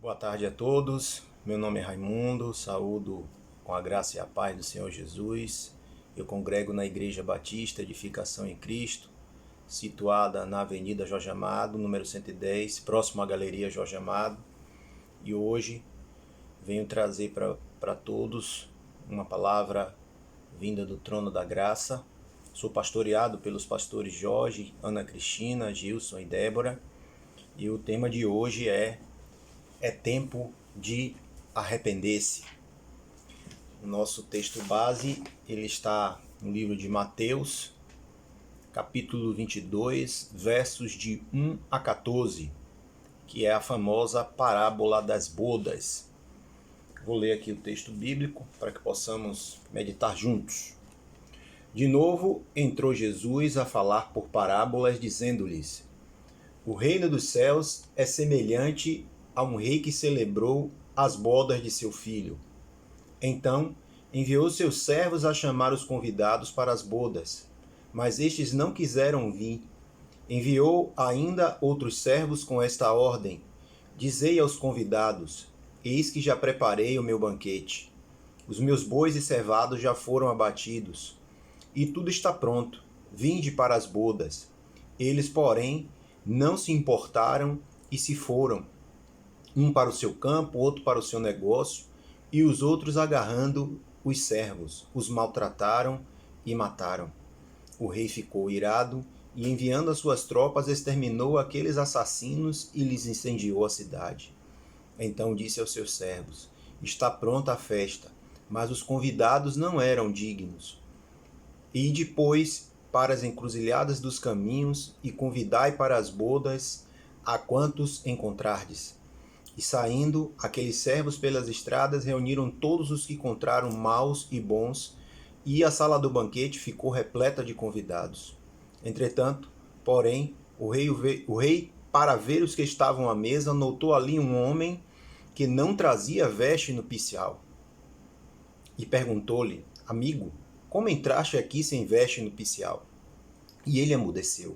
Boa tarde a todos. Meu nome é Raimundo, saúdo com a graça e a paz do Senhor Jesus. Eu congrego na Igreja Batista Edificação em Cristo, situada na Avenida Jorge Amado, número 110, próximo à Galeria Jorge Amado. E hoje venho trazer para todos uma palavra vinda do trono da graça. Sou pastoreado pelos pastores Jorge, Ana Cristina, Gilson e Débora. E o tema de hoje é tempo de arrepender-se. O nosso texto base, ele está no livro de Mateus, capítulo 22, versos de 1 a 14, que é a famosa parábola das bodas. Vou ler aqui o texto bíblico para que possamos meditar juntos. De novo entrou Jesus a falar por parábolas, dizendo-lhes: O reino dos céus é semelhante a um rei que celebrou as bodas de seu filho. Então enviou seus servos a chamar os convidados para as bodas, mas estes não quiseram vir. Enviou ainda outros servos com esta ordem: Dizei aos convidados: Eis que já preparei o meu banquete. Os meus bois e cevados já foram abatidos, e tudo está pronto. Vinde para as bodas. Eles, porém, não se importaram e se foram, um para o seu campo, outro para o seu negócio, e os outros, agarrando os servos, os maltrataram e mataram. O rei ficou irado e, enviando as suas tropas, exterminou aqueles assassinos e lhes incendiou a cidade. Então disse aos seus servos: Está pronta a festa, mas os convidados não eram dignos. E depois para as encruzilhadas dos caminhos e convidai para as bodas a quantos encontrardes. E saindo, aqueles servos pelas estradas reuniram todos os que encontraram, maus e bons, e a sala do banquete ficou repleta de convidados. Entretanto, porém, o rei, para ver os que estavam à mesa, notou ali um homem que não trazia veste nupcial. E perguntou-lhe: Amigo, como entraste aqui sem veste nupcial? E ele emudeceu.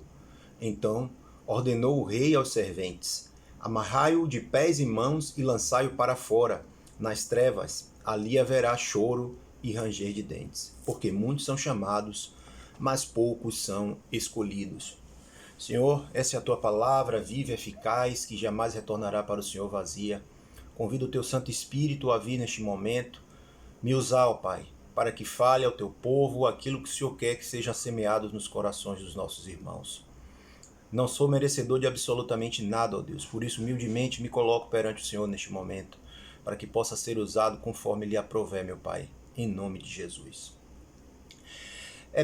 Então ordenou o rei aos serventes: Amarrai-o de pés e mãos e lançai-o para fora, nas trevas. Ali haverá choro e ranger de dentes, porque muitos são chamados, mas poucos são escolhidos. Senhor, essa é a tua palavra, viva e eficaz, que jamais retornará para o Senhor vazia. Convido o teu Santo Espírito a vir neste momento, me usar, ó Pai, para que fale ao teu povo aquilo que o Senhor quer que seja semeado nos corações dos nossos irmãos. Não sou merecedor de absolutamente nada, ó Deus, por isso humildemente me coloco perante o Senhor neste momento, para que possa ser usado conforme lhe aprouver, meu Pai, em nome de Jesus.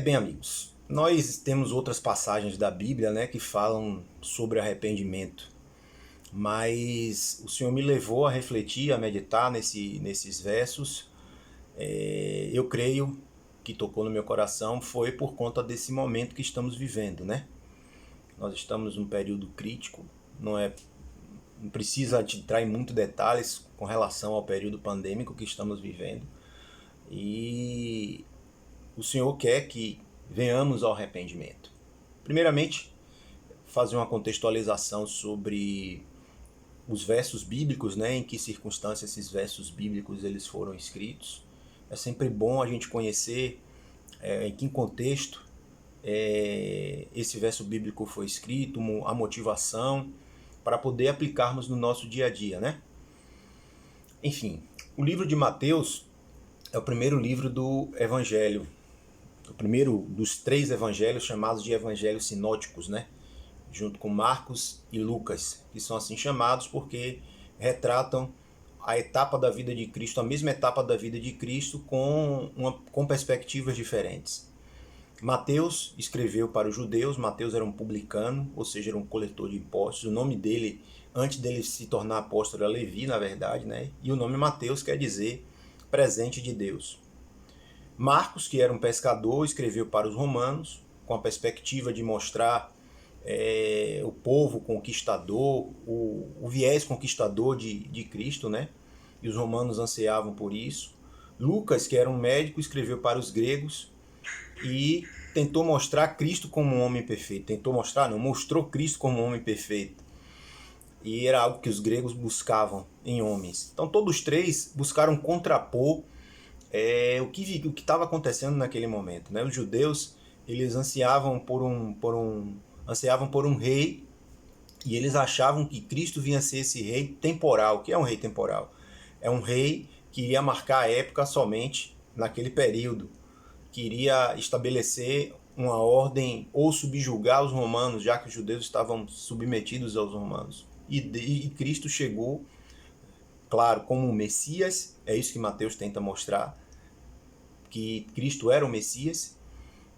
Bem, amigos, nós temos outras passagens da Bíblia, né, que falam sobre arrependimento, mas o Senhor me levou a refletir, a meditar nesses versos. Eu creio que tocou no meu coração foi por conta desse momento que estamos vivendo, né? Nós estamos num período crítico, não precisa entrar em muitos detalhes com relação ao período pandêmico que estamos vivendo. E o Senhor quer que venhamos ao arrependimento. Primeiramente, fazer uma contextualização sobre os versos bíblicos, né? Em que circunstâncias esses versos bíblicos eles foram escritos. É sempre bom a gente conhecer em que contexto esse verso bíblico foi escrito, a motivação, para poder aplicarmos no nosso dia a dia, né? Enfim, o livro de Mateus é o primeiro livro do Evangelho, o primeiro dos 3 evangelhos chamados de evangelhos sinóticos, né? Junto com Marcos e Lucas, que são assim chamados porque retratam a etapa da vida de Cristo, a mesma etapa da vida de Cristo com perspectivas diferentes. Mateus escreveu para os judeus. Mateus era um publicano, ou seja, era um coletor de impostos. O nome dele, antes dele se tornar apóstolo, era Levi, na verdade, né? E o nome Mateus quer dizer presente de Deus. Marcos, que era um pescador, escreveu para os romanos, com a perspectiva de mostrar o povo conquistador, o viés conquistador de Cristo, né? E os romanos ansiavam por isso. Lucas, que era um médico, escreveu para os gregos e tentou mostrar Cristo como um homem perfeito. Mostrou Cristo como um homem perfeito. e era algo que os gregos buscavam em homens. Então todos três buscaram contrapor o que estava acontecendo naquele momento, né? Os judeus, eles ansiavam por um rei, e eles achavam que Cristo vinha a ser esse rei temporal. O que é um rei temporal? É um rei que iria marcar a época somente naquele período, que iria estabelecer uma ordem ou subjugar os romanos, já que os judeus estavam submetidos aos romanos. E Cristo chegou, claro, como um Messias. É isso que Mateus tenta mostrar, que Cristo era o Messias.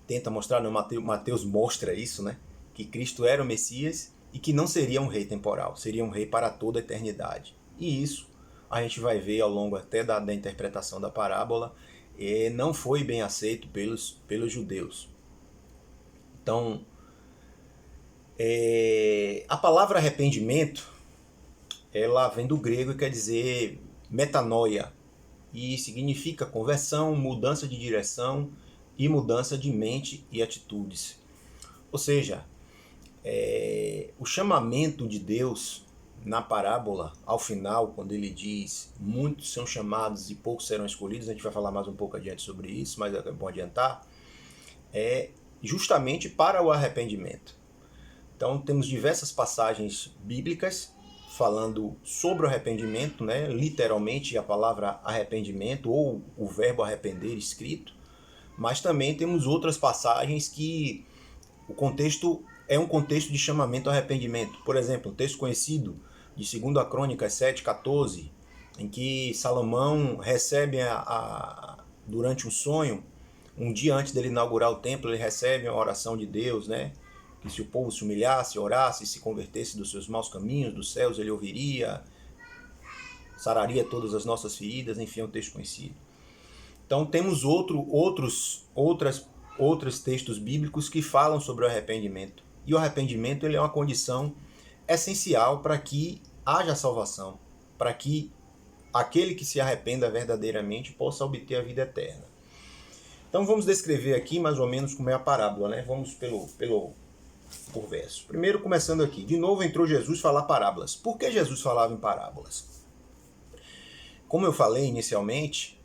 Tenta mostrar, não, Mateus mostra isso, né? Que Cristo era o Messias e que não seria um rei temporal, seria um rei para toda a eternidade. E isso a gente vai ver ao longo até da interpretação da parábola, não foi bem aceito pelos judeus. Então, a palavra arrependimento, ela vem do grego e quer dizer metanoia, e significa conversão, mudança de direção e mudança de mente e atitudes. Ou seja, o chamamento de Deus na parábola, ao final, quando ele diz muitos são chamados e poucos serão escolhidos, a gente vai falar mais um pouco adiante sobre isso, mas é bom adiantar, é justamente para o arrependimento. Então temos diversas passagens bíblicas falando sobre o arrependimento, né? Literalmente a palavra arrependimento ou o verbo arrepender escrito, mas também temos outras passagens que o contexto é um contexto de chamamento ao arrependimento. Por exemplo, um texto conhecido de 2 Crônicas 7,14, em que Salomão recebe durante um sonho, um dia antes dele inaugurar o templo, ele recebe uma oração de Deus, né? Que se o povo se humilhasse, orasse, se convertesse dos seus maus caminhos, dos céus ele ouviria, sararia todas as nossas feridas, enfim, é um texto conhecido. Então temos outros textos bíblicos que falam sobre o arrependimento. E o arrependimento, ele é uma condição essencial para que haja salvação, para que aquele que se arrependa verdadeiramente possa obter a vida eterna. Então vamos descrever aqui mais ou menos como é a parábola, né? Vamos por verso. Primeiro, começando aqui. De novo entrou Jesus falar parábolas. Por que Jesus falava em parábolas? Como eu falei inicialmente,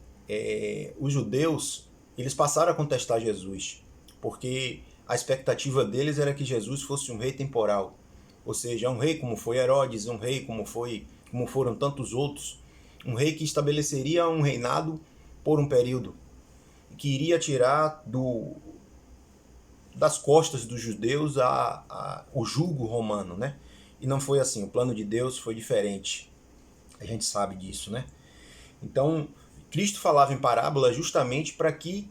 os judeus, eles passaram a contestar Jesus, porque a expectativa deles era que Jesus fosse um rei temporal. Ou seja, um rei como foi Herodes, um rei como foram tantos outros, um rei que estabeleceria um reinado por um período, que iria tirar das costas dos judeus o jugo romano, né? E não foi assim, o plano de Deus foi diferente. A gente sabe disso, né? Então, Cristo falava em parábola justamente para que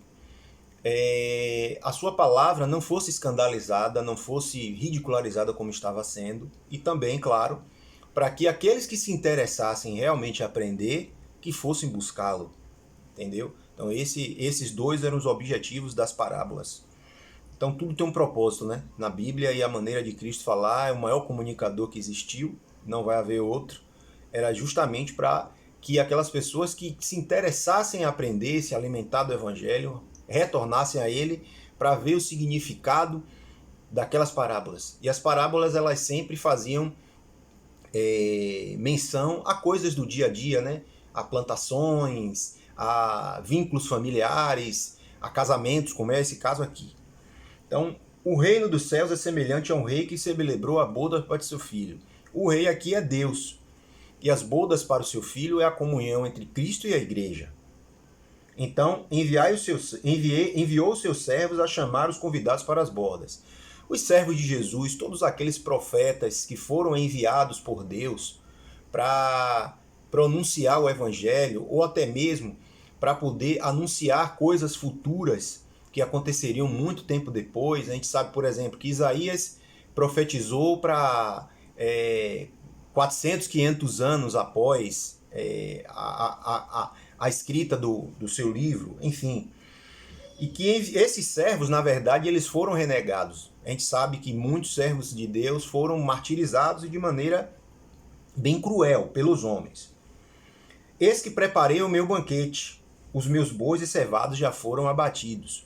a sua palavra não fosse escandalizada, não fosse ridicularizada como estava sendo, e também, claro, para que aqueles que se interessassem realmente em aprender, que fossem buscá-lo, entendeu? Então esses dois eram os objetivos das parábolas. Então tudo tem um propósito, né? Na Bíblia, e a maneira de Cristo falar, é o maior comunicador que existiu, não vai haver outro, era justamente para que aquelas pessoas que se interessassem em aprender, se alimentar do Evangelho, retornassem a ele para ver o significado daquelas parábolas. E as parábolas, elas sempre faziam menção a coisas do dia a dia, né? A plantações, a vínculos familiares, a casamentos, como é esse caso aqui. Então, o reino dos céus é semelhante a um rei que celebrou a boda para seu filho. O rei aqui é Deus, e as bodas para o seu filho é a comunhão entre Cristo e a igreja. Então, enviou os seus servos a chamar os convidados para as bodas. Os servos de Jesus, todos aqueles profetas que foram enviados por Deus para pronunciar o evangelho, ou até mesmo para poder anunciar coisas futuras que aconteceriam muito tempo depois. A gente sabe, por exemplo, que Isaías profetizou para 400, 500 anos após a escrita do seu livro, enfim. E que esses servos, na verdade, eles foram renegados. A gente sabe que muitos servos de Deus foram martirizados e de maneira bem cruel pelos homens. Eis que preparei o meu banquete, os meus bois e cevados já foram abatidos.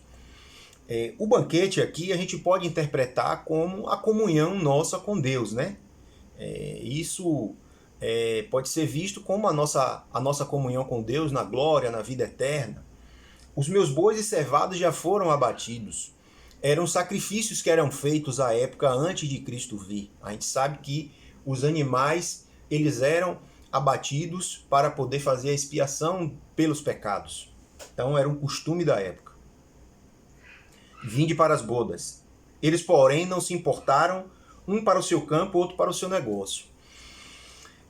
O banquete aqui a gente pode interpretar como a comunhão nossa com Deus, né? Isso pode ser visto como a nossa comunhão com Deus na glória, na vida eterna. Os meus bois e cevados já foram abatidos. Eram sacrifícios que eram feitos à época antes de Cristo vir. A gente sabe que os animais, eles eram abatidos para poder fazer a expiação pelos pecados. Então era um costume da época. Vinde para as bodas. Eles, porém, não se importaram, um para o seu campo, outro para o seu negócio.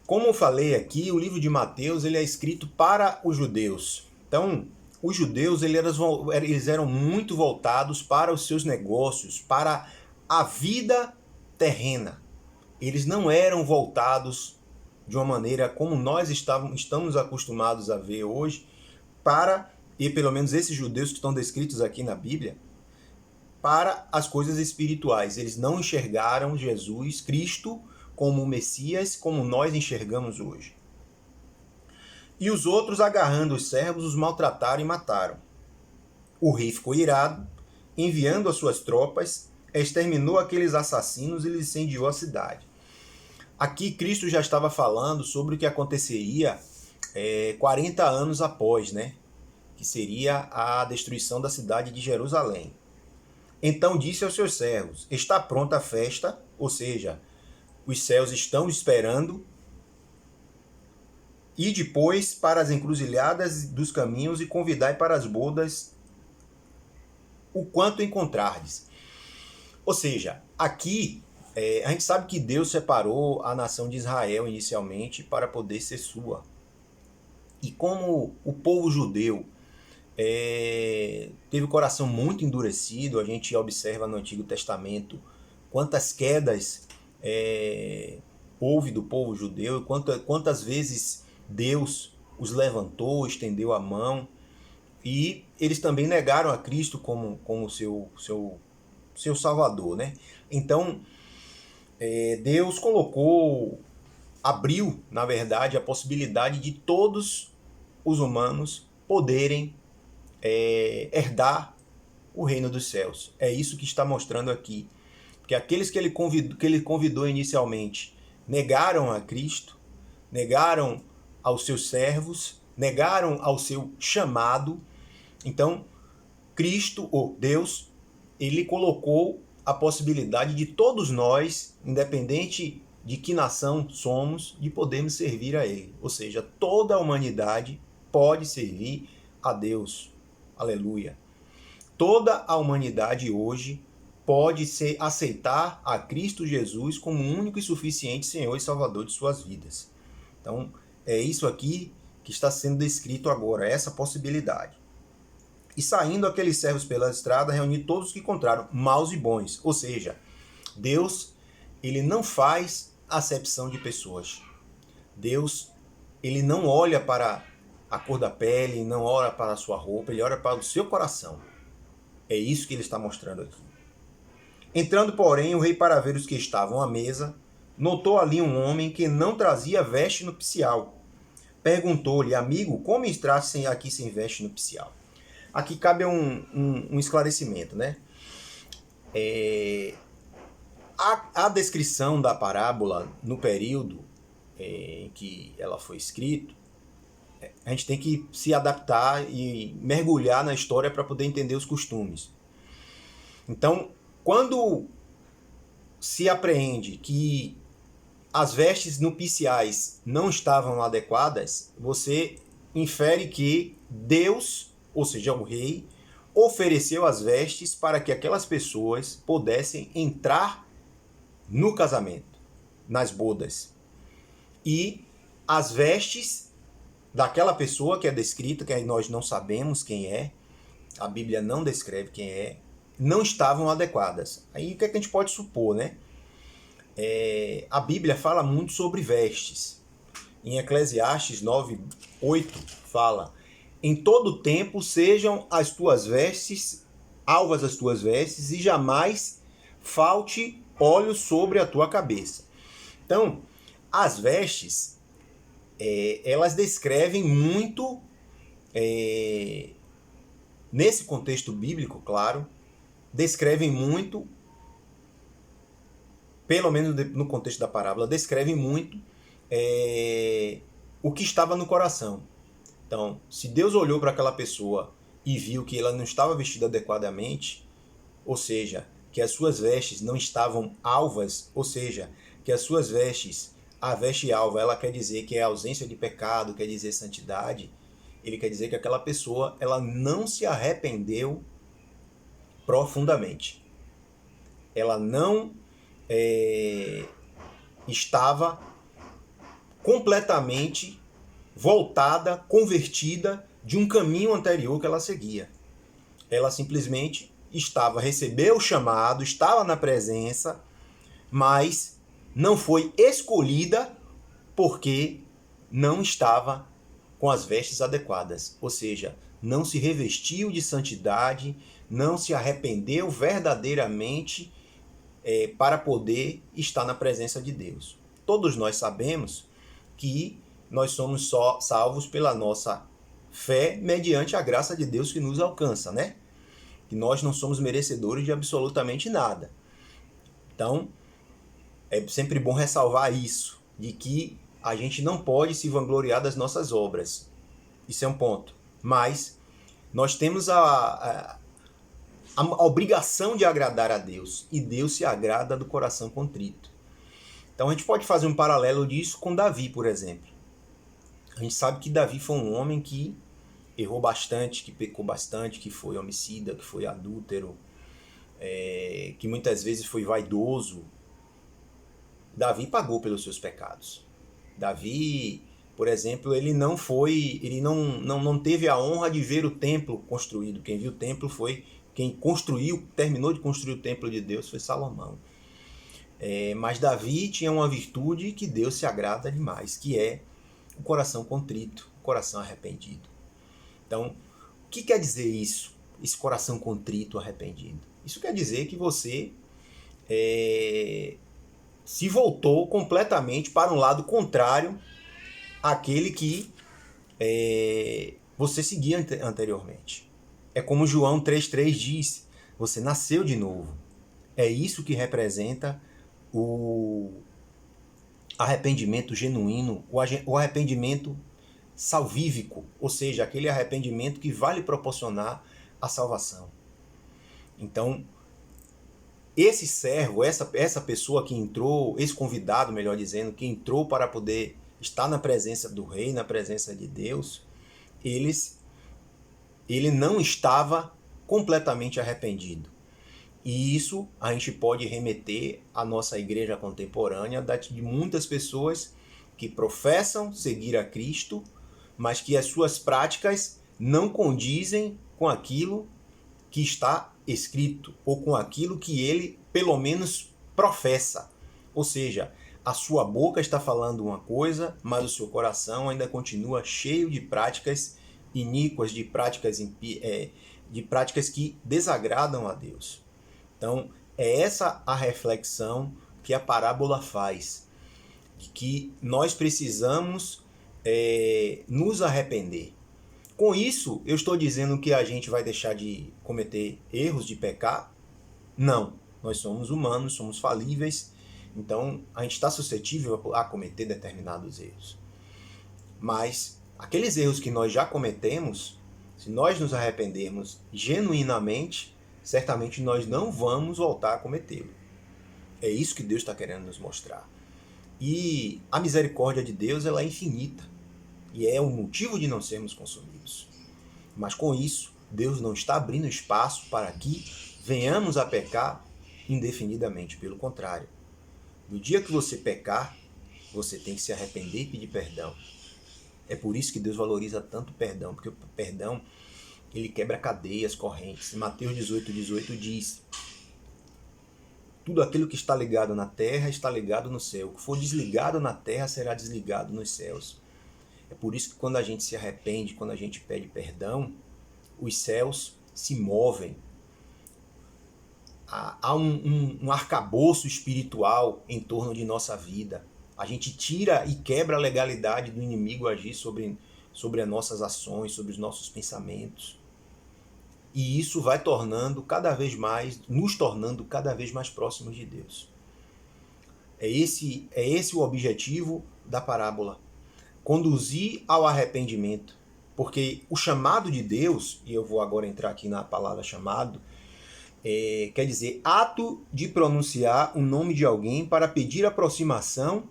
Como eu falei aqui, o livro de Mateus ele é escrito para os judeus. Então, os judeus eles eram muito voltados para os seus negócios, para a vida terrena. Eles não eram voltados de uma maneira como nós estamos acostumados a ver hoje, e pelo menos esses judeus que estão descritos aqui na Bíblia, para as coisas espirituais. Eles não enxergaram Jesus, Cristo, como o Messias, como nós enxergamos hoje. E os outros, agarrando os servos, os maltrataram e mataram. O rei ficou irado, enviando as suas tropas, exterminou aqueles assassinos e lhes incendiou a cidade. Aqui Cristo já estava falando sobre o que aconteceria 40 anos após, né? Que seria a destruição da cidade de Jerusalém. Então disse aos seus servos, está pronta a festa, ou seja, os céus estão esperando, e depois para as encruzilhadas dos caminhos e convidai para as bodas o quanto encontrardes. Ou seja, aqui a gente sabe que Deus separou a nação de Israel inicialmente para poder ser sua. E como o povo judeu teve o coração muito endurecido, a gente observa no Antigo Testamento quantas quedas houve do povo judeu, quantas vezes Deus os levantou, estendeu a mão, e eles também negaram a Cristo como seu Salvador, né? Então, Deus abriu, na verdade, a possibilidade de todos os humanos poderem herdar o reino dos céus. É isso que está mostrando aqui. Porque aqueles que ele convidou inicialmente negaram a Cristo, negaram aos seus servos, negaram ao seu chamado. Então, Cristo, ou Deus, ele colocou a possibilidade de todos nós, independente de que nação somos, de podermos servir a Ele. Ou seja, toda a humanidade pode servir a Deus. Aleluia. Toda a humanidade hoje pode aceitar a Cristo Jesus como o único e suficiente Senhor e Salvador de suas vidas. Então, é isso aqui que está sendo descrito agora, essa possibilidade. E saindo aqueles servos pela estrada, reuniu todos os que encontraram, maus e bons. Ou seja, Deus, ele não faz acepção de pessoas. Deus, ele não olha para a cor da pele, não olha para a sua roupa, ele olha para o seu coração. É isso que ele está mostrando aqui. Entrando, porém, o rei para ver os que estavam à mesa, notou ali um homem que não trazia veste nupcial. Perguntou-lhe, amigo, como estás aqui sem veste nupcial? Aqui cabe um esclarecimento, né? A descrição da parábola no período em que ela foi escrita, a gente tem que se adaptar e mergulhar na história para poder entender os costumes. Então, quando se apreende que as vestes nupciais não estavam adequadas, você infere que Deus, ou seja, o rei, ofereceu as vestes para que aquelas pessoas pudessem entrar no casamento, nas bodas. E as vestes daquela pessoa que é descrita, que nós não sabemos quem é, a Bíblia não descreve quem é, não estavam adequadas. Aí o que a gente pode supor, né? A Bíblia fala muito sobre vestes. Em Eclesiastes 9:8 fala: em todo tempo sejam as tuas vestes, alvas as tuas vestes, e jamais falte óleo sobre a tua cabeça. Então, as vestes, elas descrevem muito, nesse contexto bíblico, claro, descrevem muito pelo menos no contexto da parábola, descreve muito o que estava no coração. Então, se Deus olhou para aquela pessoa e viu que ela não estava vestida adequadamente, ou seja, que as suas vestes não estavam alvas, ou seja, que as suas vestes, a veste alva, ela quer dizer que é ausência de pecado, quer dizer santidade, ele quer dizer que aquela pessoa ela não se arrependeu profundamente. Ela não estava completamente voltada, convertida de um caminho anterior que ela seguia. Ela simplesmente recebeu o chamado, estava na presença, mas não foi escolhida porque não estava com as vestes adequadas. Ou seja, não se revestiu de santidade, não se arrependeu verdadeiramente para poder estar na presença de Deus. Todos nós sabemos que nós somos só salvos pela nossa fé mediante a graça de Deus que nos alcança, né? Que nós não somos merecedores de absolutamente nada. Então, é sempre bom ressalvar isso, de que a gente não pode se vangloriar das nossas obras. Isso é um ponto. Mas nós temos a obrigação de agradar a Deus, e Deus se agrada do coração contrito. Então a gente pode fazer um paralelo disso com Davi, por exemplo. A gente sabe que Davi foi um homem que errou bastante, que pecou bastante, que foi homicida, que foi adúltero, que muitas vezes foi vaidoso. Davi pagou pelos seus pecados. Davi, por exemplo, ele não teve a honra de ver o templo construído. Quem viu o templo foi quem terminou de construir o templo de Deus foi Salomão. Mas Davi tinha uma virtude que Deus se agrada demais, que é o coração contrito, o coração arrependido. Então, o que quer dizer isso? Esse coração contrito, arrependido? Isso quer dizer que você se voltou completamente para um lado contrário àquele que você seguia anteriormente. É como João 3,3 diz, você nasceu de novo. É isso que representa o arrependimento genuíno, o arrependimento salvífico, ou seja, aquele arrependimento que vai lhe proporcionar a salvação. Então, esse servo, essa pessoa que entrou, esse convidado, melhor dizendo, que entrou para poder estar na presença do rei, na presença de Deus, ele não estava completamente arrependido. E isso a gente pode remeter à nossa igreja contemporânea, de muitas pessoas que professam seguir a Cristo, mas que as suas práticas não condizem com aquilo que está escrito, ou com aquilo que ele, pelo menos, professa. Ou seja, a sua boca está falando uma coisa, mas o seu coração ainda continua cheio de práticas iníquas, de práticas que desagradam a Deus. Então, é essa a reflexão que a parábola faz, de que nós precisamos nos arrepender. Com isso, eu estou dizendo que a gente vai deixar de cometer erros, de pecar? Não. Nós somos humanos, somos falíveis, então a gente está suscetível a cometer determinados erros. Mas aqueles erros que nós já cometemos, se nós nos arrependermos genuinamente, certamente nós não vamos voltar a cometê-lo. É isso que Deus está querendo nos mostrar. E a misericórdia de Deus ela é infinita. E é o motivo de não sermos consumidos. Mas com isso, Deus não está abrindo espaço para que venhamos a pecar indefinidamente. Pelo contrário. No dia que você pecar, você tem que se arrepender e pedir perdão. É por isso que Deus valoriza tanto o perdão. Porque o perdão ele quebra cadeias, correntes. Mateus 18 diz: tudo aquilo que está ligado na terra está ligado no céu. O que for desligado na terra será desligado nos céus. É por isso que quando a gente se arrepende, quando a gente pede perdão, os céus se movem. Há um arcabouço espiritual em torno de nossa vida. A gente tira e quebra a legalidade do inimigo agir sobre as nossas ações, sobre os nossos pensamentos. E isso vai nos tornando cada vez mais próximos de Deus. É esse o objetivo da parábola. Conduzir ao arrependimento. Porque o chamado de Deus, e eu vou agora entrar aqui na palavra chamado, quer dizer ato de pronunciar o nome de alguém para pedir aproximação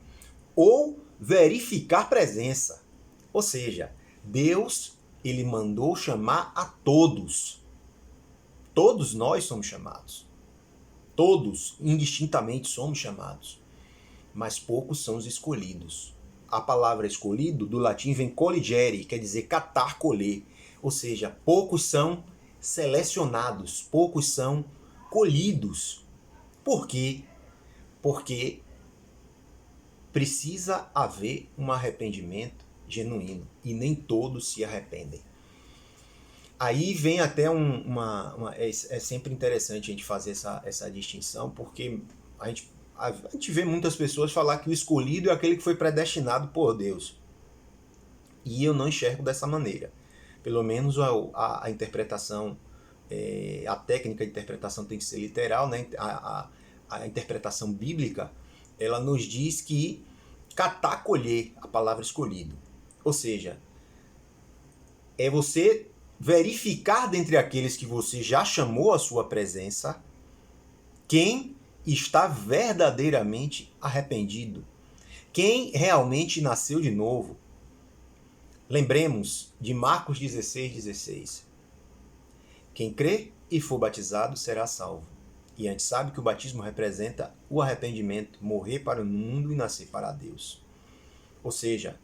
ou verificar presença. Ou seja, Deus, ele mandou chamar a todos. Todos nós somos chamados. Todos, indistintamente, somos chamados. Mas poucos são os escolhidos. A palavra escolhido, do latim, vem colligere, quer dizer catar, colher. Ou seja, poucos são selecionados, poucos são colhidos. Por quê? Porque precisa haver um arrependimento genuíno e nem todos se arrependem. Aí vem até é sempre interessante a gente fazer essa distinção, porque a gente vê muitas pessoas falar que o escolhido é aquele que foi predestinado por Deus. E eu não enxergo dessa maneira. Pelo menos a interpretação, a técnica de interpretação tem que ser literal, né? A interpretação bíblica, ela nos diz que catar, colher, a palavra escolhido. Ou seja, é você verificar dentre aqueles que você já chamou à sua presença quem está verdadeiramente arrependido, quem realmente nasceu de novo. Lembremos de Marcos 16:16. Quem crê e for batizado será salvo. E a gente sabe que o batismo representa o arrependimento, morrer para o mundo e nascer para Deus. Ou seja,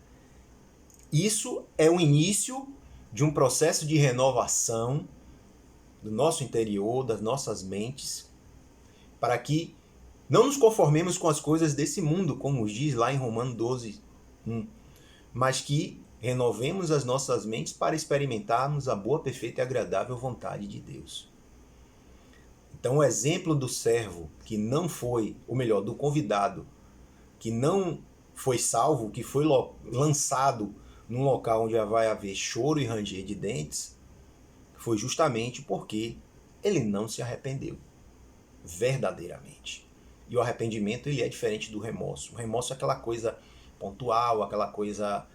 isso é o início de um processo de renovação do nosso interior, das nossas mentes, para que não nos conformemos com as coisas desse mundo, como diz lá em Romanos 12:1, mas que renovemos as nossas mentes para experimentarmos a boa, perfeita e agradável vontade de Deus. Então, o exemplo do servo que não foi, ou melhor, do convidado que não foi salvo, que foi lançado num local onde vai haver choro e ranger de dentes, foi justamente porque ele não se arrependeu verdadeiramente. E o arrependimento, ele é diferente do remorso. O remorso é aquela coisa pontual, aquela coisa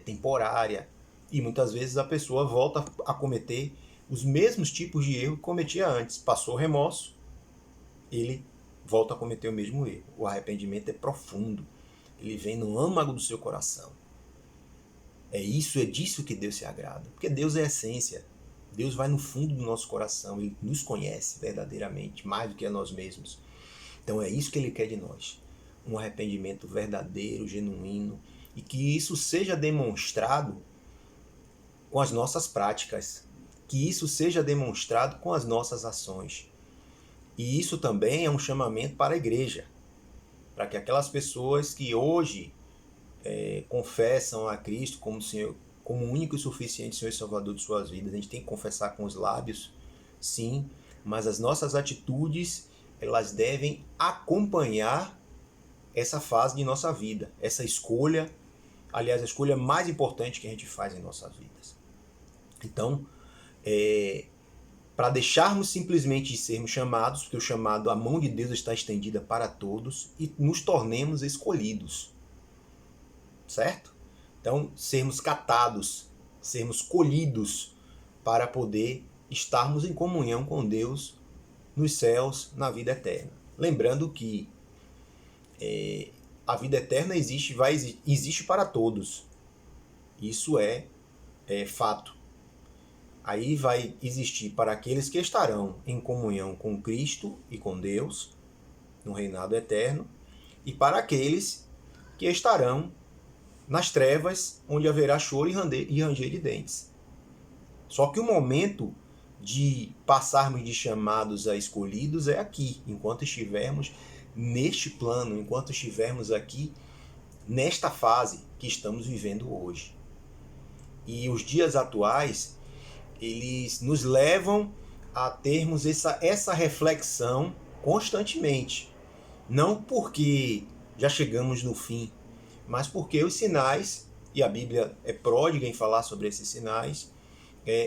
temporária, e muitas vezes a pessoa volta a cometer os mesmos tipos de erro que cometia antes. Passou o remorso, ele volta a cometer o mesmo erro. O arrependimento é profundo, ele vem no âmago do seu coração. É disso que Deus se agrada, porque Deus é a essência. Deus vai no fundo do nosso coração, ele nos conhece verdadeiramente, mais do que a nós mesmos. Então é isso que ele quer de nós, um arrependimento verdadeiro, genuíno, e que isso seja demonstrado com as nossas práticas, que isso seja demonstrado com as nossas ações. E isso também é um chamamento para a igreja, para que aquelas pessoas que hoje confessam a Cristo como Senhor, como o único e suficiente Senhor e Salvador de suas vidas, a gente tem que confessar com os lábios, sim, mas as nossas atitudes, elas devem acompanhar essa fase de nossa vida, essa escolha, aliás, a escolha mais importante que a gente faz em nossas vidas. Então, para deixarmos simplesmente de sermos chamados, porque o chamado, a mão de Deus está estendida para todos, e nos tornemos escolhidos, certo? Então, sermos catados, sermos colhidos para poder estarmos em comunhão com Deus nos céus, na vida eterna. Lembrando que a vida eterna existe para todos. Isso é fato. Aí vai existir para aqueles que estarão em comunhão com Cristo e com Deus, no reinado eterno, e para aqueles que estarão nas trevas, onde haverá choro e ranger de dentes. Só que o momento de passarmos de chamados a escolhidos é aqui, enquanto estivermos neste plano, enquanto estivermos aqui nesta fase que estamos vivendo hoje. E os dias atuais, eles nos levam a termos essa reflexão constantemente. Não porque já chegamos no fim, mas porque os sinais, e a Bíblia é pródiga em falar sobre esses sinais,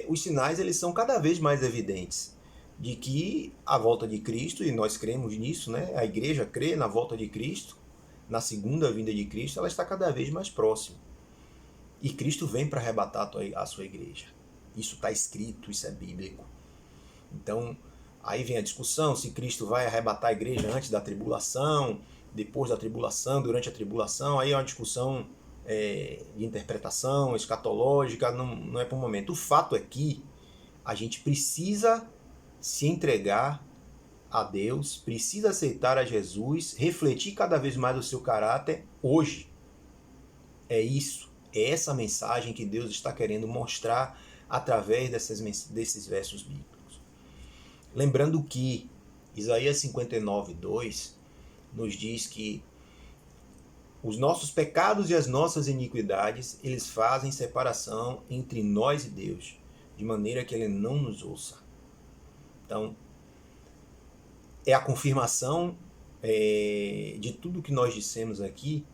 os sinais eles são cada vez mais evidentes de que a volta de Cristo, e nós cremos nisso, né? A igreja crê na volta de Cristo, na segunda vinda de Cristo, ela está cada vez mais próxima. E Cristo vem para arrebatar a sua igreja. Isso está escrito, isso é bíblico. Então, aí vem a discussão se Cristo vai arrebatar a igreja antes da tribulação, depois da tribulação, durante a tribulação. Aí é uma discussão de interpretação escatológica, não é para o momento. O fato é que a gente precisa se entregar a Deus, precisa aceitar a Jesus, refletir cada vez mais o seu caráter hoje. É isso, é essa mensagem que Deus está querendo mostrar através desses versos bíblicos. Lembrando que Isaías 59:2 nos diz que os nossos pecados e as nossas iniquidades, eles fazem separação entre nós e Deus, de maneira que Ele não nos ouça. Então, é a confirmação de tudo que nós dissemos aqui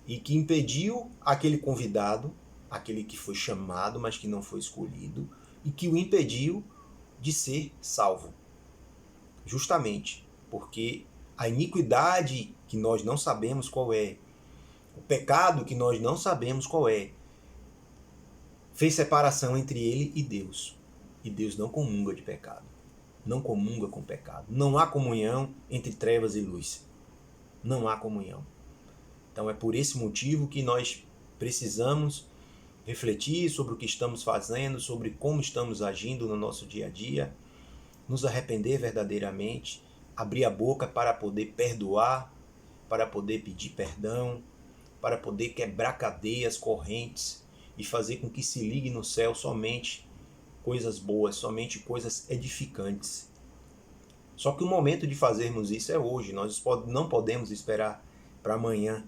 e que impediu aquele convidado, aquele que foi chamado, mas que não foi escolhido, e que o impediu de ser salvo. Justamente porque a iniquidade que nós não sabemos qual é, o pecado que nós não sabemos qual é, fez separação entre ele e Deus. E Deus não comunga de pecado. Não comunga com pecado. Não há comunhão entre trevas e luz. Não há comunhão. Então é por esse motivo que nós precisamos refletir sobre o que estamos fazendo, sobre como estamos agindo no nosso dia a dia, nos arrepender verdadeiramente, abrir a boca para poder perdoar, para poder pedir perdão, para poder quebrar cadeias, correntes e fazer com que se ligue no céu somente coisas boas, somente coisas edificantes. Só que o momento de fazermos isso é hoje, nós não podemos esperar para amanhã.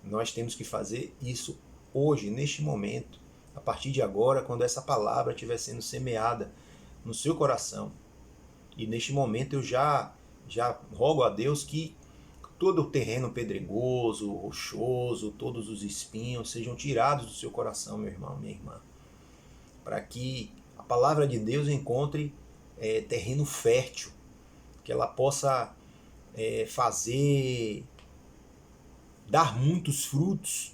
Nós temos que fazer isso hoje, neste momento, a partir de agora, quando essa palavra estiver sendo semeada no seu coração. E neste momento eu já rogo a Deus que todo o terreno pedregoso, rochoso, todos os espinhos sejam tirados do seu coração, meu irmão, minha irmã. Para que a palavra de Deus encontre terreno fértil, que ela possa dar muitos frutos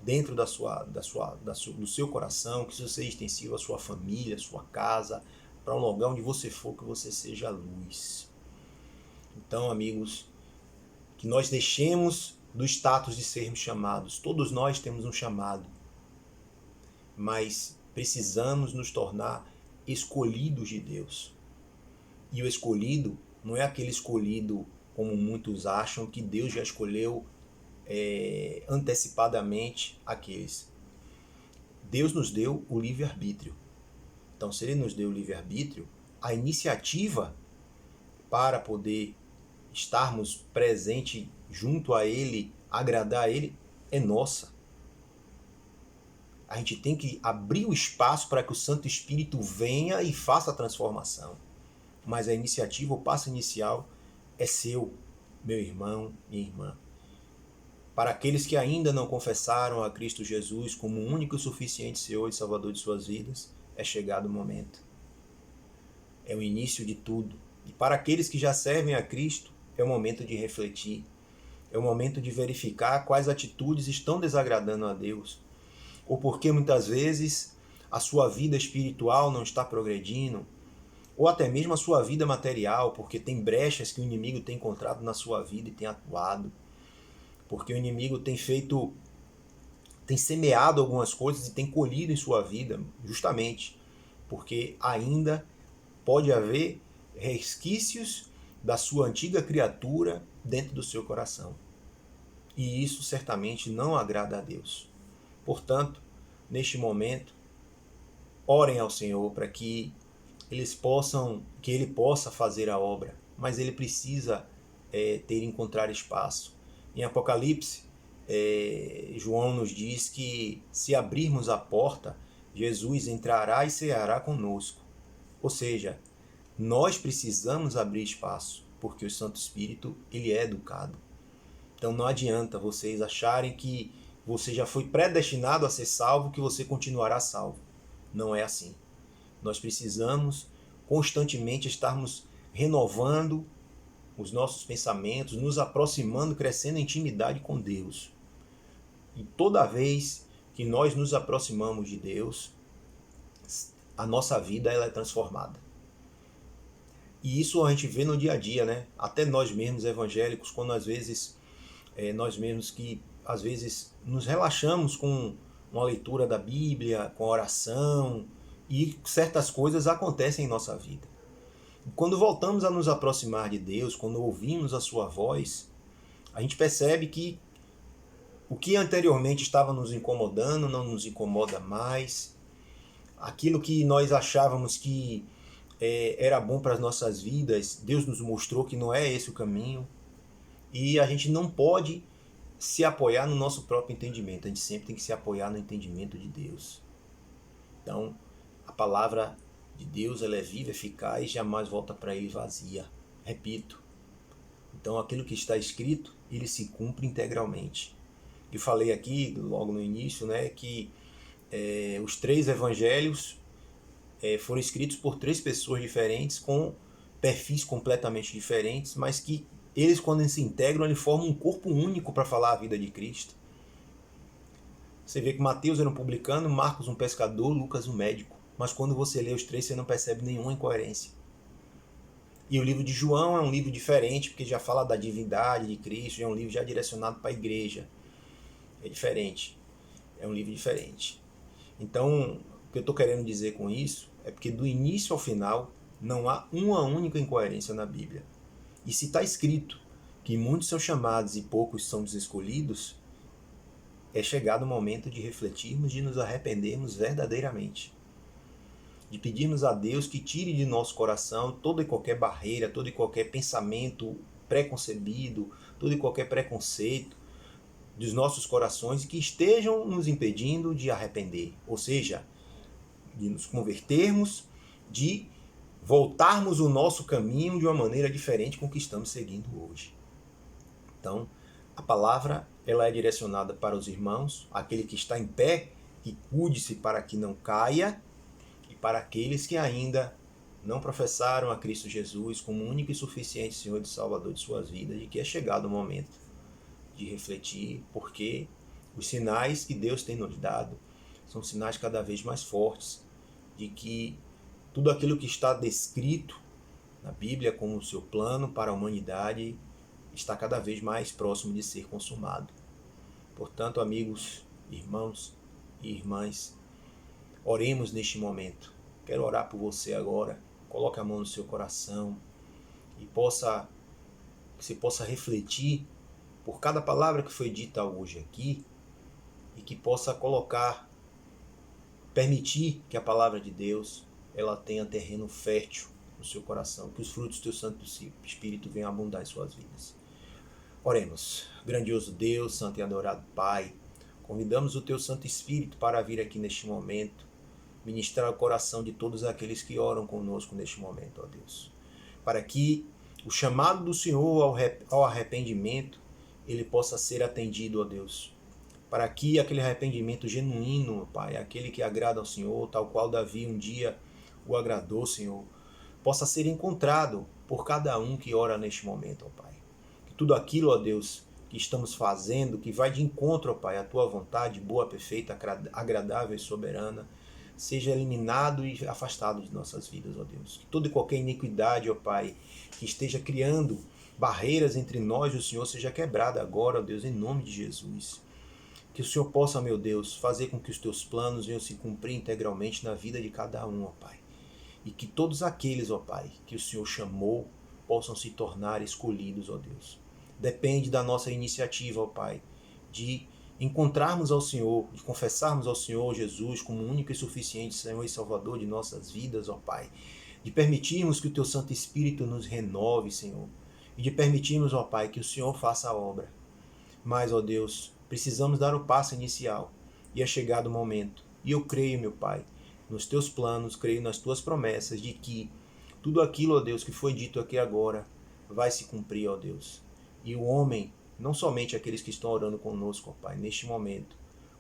dentro do seu coração, que isso seja extensivo à sua família, à sua casa, para um lugar onde você for, que você seja luz. Então, amigos, que nós deixemos do status de sermos chamados. Todos nós temos um chamado, mas precisamos nos tornar escolhidos de Deus. E o escolhido não é aquele escolhido como muitos acham, que Deus já escolheu antecipadamente aqueles. Deus nos deu o livre-arbítrio. Então, se Ele nos deu o livre-arbítrio, a iniciativa para poder estarmos presentes junto a Ele, agradar a Ele, é nossa. A gente tem que abrir o espaço para que o Santo Espírito venha e faça a transformação. Mas a iniciativa, o passo inicial, é seu, meu irmão, minha irmã. Para aqueles que ainda não confessaram a Cristo Jesus como o único e suficiente Senhor e Salvador de suas vidas, é chegado o momento. É o início de tudo. E para aqueles que já servem a Cristo, é o momento de refletir. É o momento de verificar quais atitudes estão desagradando a Deus. Ou porque muitas vezes a sua vida espiritual não está progredindo, ou até mesmo a sua vida material, porque tem brechas que o inimigo tem encontrado na sua vida e tem atuado. Porque o inimigo tem semeado algumas coisas e tem colhido em sua vida, justamente porque ainda pode haver resquícios da sua antiga criatura dentro do seu coração. E isso certamente não agrada a Deus. Portanto, neste momento, orem ao Senhor para que Ele possa fazer a obra, mas Ele precisa encontrar espaço. Em Apocalipse, João nos diz que se abrirmos a porta, Jesus entrará e ceará conosco. Ou seja, nós precisamos abrir espaço, porque o Santo Espírito, ele é educado. Então não adianta vocês acharem que você já foi predestinado a ser salvo, que você continuará salvo. Não é assim. Nós precisamos constantemente estarmos renovando os nossos pensamentos, nos aproximando, crescendo em intimidade com Deus. E toda vez que nós nos aproximamos de Deus, a nossa vida ela é transformada. E isso a gente vê no dia a dia, né? Até nós mesmos evangélicos, quando às vezes nós mesmos que às vezes nos relaxamos com uma leitura da Bíblia, com a oração, e certas coisas acontecem em nossa vida. Quando voltamos a nos aproximar de Deus, quando ouvimos a sua voz, a gente percebe que o que anteriormente estava nos incomodando não nos incomoda mais. Aquilo que nós achávamos que era bom para as nossas vidas, Deus nos mostrou que não é esse o caminho. E a gente não pode se apoiar no nosso próprio entendimento. A gente sempre tem que se apoiar no entendimento de Deus. Então, a palavra de Deus ela é viva, eficaz, jamais volta para ele vazia. Repito. Então, aquilo que está escrito, ele se cumpre integralmente. Eu falei aqui, logo no início, né, que os 3 evangelhos foram escritos por 3 pessoas diferentes, com perfis completamente diferentes, mas que eles, quando se integram, eles formam um corpo único para falar a vida de Cristo. Você vê que Mateus era um publicano, Marcos um pescador, Lucas um médico. Mas quando você lê os 3, você não percebe nenhuma incoerência. E o livro de João é um livro diferente, porque já fala da divindade de Cristo, é um livro já direcionado para a igreja. É diferente. É um livro diferente. Então, o que eu estou querendo dizer com isso é porque do início ao final não há uma única incoerência na Bíblia. E se está escrito que muitos são chamados e poucos são os escolhidos, é chegado o momento de refletirmos, de nos arrependermos verdadeiramente. De pedirmos a Deus que tire de nosso coração toda e qualquer barreira, todo e qualquer pensamento preconcebido, todo e qualquer preconceito dos nossos corações que estejam nos impedindo de arrepender. Ou seja, de nos convertermos, de voltarmos o nosso caminho de uma maneira diferente com o que estamos seguindo hoje. Então, a palavra ela é direcionada para os irmãos, aquele que está em pé, que cuide-se para que não caia, e para aqueles que ainda não professaram a Cristo Jesus como único e suficiente Senhor e Salvador de suas vidas, e que é chegado o momento de refletir, porque os sinais que Deus tem nos dado são sinais cada vez mais fortes de que tudo aquilo que está descrito na Bíblia como o seu plano para a humanidade está cada vez mais próximo de ser consumado. Portanto, amigos, irmãos e irmãs, oremos neste momento. Quero orar por você agora. Coloque a mão no seu coração e que você possa refletir por cada palavra que foi dita hoje aqui e que possa permitir que a palavra de Deus ela tenha terreno fértil no seu coração, que os frutos do teu Santo Espírito venham abundar em suas vidas. Oremos. Grandioso Deus, santo e adorado Pai, convidamos o teu Santo Espírito para vir aqui neste momento, ministrar o coração de todos aqueles que oram conosco neste momento, ó Deus, para que o chamado do Senhor ao arrependimento ele possa ser atendido, ó Deus, para que aquele arrependimento genuíno, Pai, aquele que agrada ao Senhor, tal qual Davi um dia o agradou, Senhor, possa ser encontrado por cada um que ora neste momento, ó Pai. Que tudo aquilo, ó Deus, que estamos fazendo, que vai de encontro, ó Pai, à Tua vontade boa, perfeita, agradável e soberana, seja eliminado e afastado de nossas vidas, ó Deus. Que toda e qualquer iniquidade, ó Pai, que esteja criando barreiras entre nós e o Senhor seja quebrada agora, ó Deus, em nome de Jesus. Que o Senhor possa, meu Deus, fazer com que os Teus planos venham se cumprir integralmente na vida de cada um, ó Pai. E que todos aqueles, ó Pai, que o Senhor chamou, possam se tornar escolhidos, ó Deus. Depende da nossa iniciativa, ó Pai, de encontrarmos ao Senhor, de confessarmos ao Senhor Jesus como único e suficiente Senhor e Salvador de nossas vidas, ó Pai. De permitirmos que o Teu Santo Espírito nos renove, Senhor. E de permitirmos, ó Pai, que o Senhor faça a obra. Mas, ó Deus, precisamos dar o passo inicial. E é chegado o momento. E eu creio, meu Pai, nos Teus planos, creio nas Tuas promessas de que tudo aquilo, ó Deus, que foi dito aqui agora, vai se cumprir, ó Deus. E o homem, não somente aqueles que estão orando conosco, ó Pai, neste momento,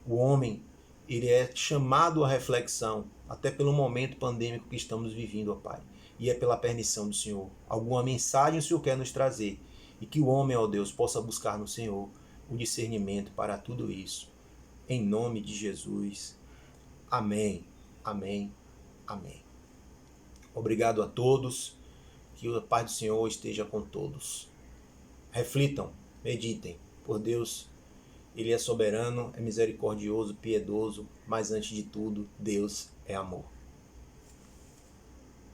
o homem, ele é chamado à reflexão, até pelo momento pandêmico que estamos vivendo, ó Pai. e é pela permissão do Senhor. Alguma mensagem o Senhor quer nos trazer e que o homem, ó Deus, possa buscar no Senhor o discernimento para tudo isso. Em nome de Jesus. Amém, amém, amém. Obrigado a todos. Que a paz do Senhor esteja com todos. Reflitam, meditem. Por Deus, Ele é soberano, é misericordioso, piedoso, mas antes de tudo, Deus é amor.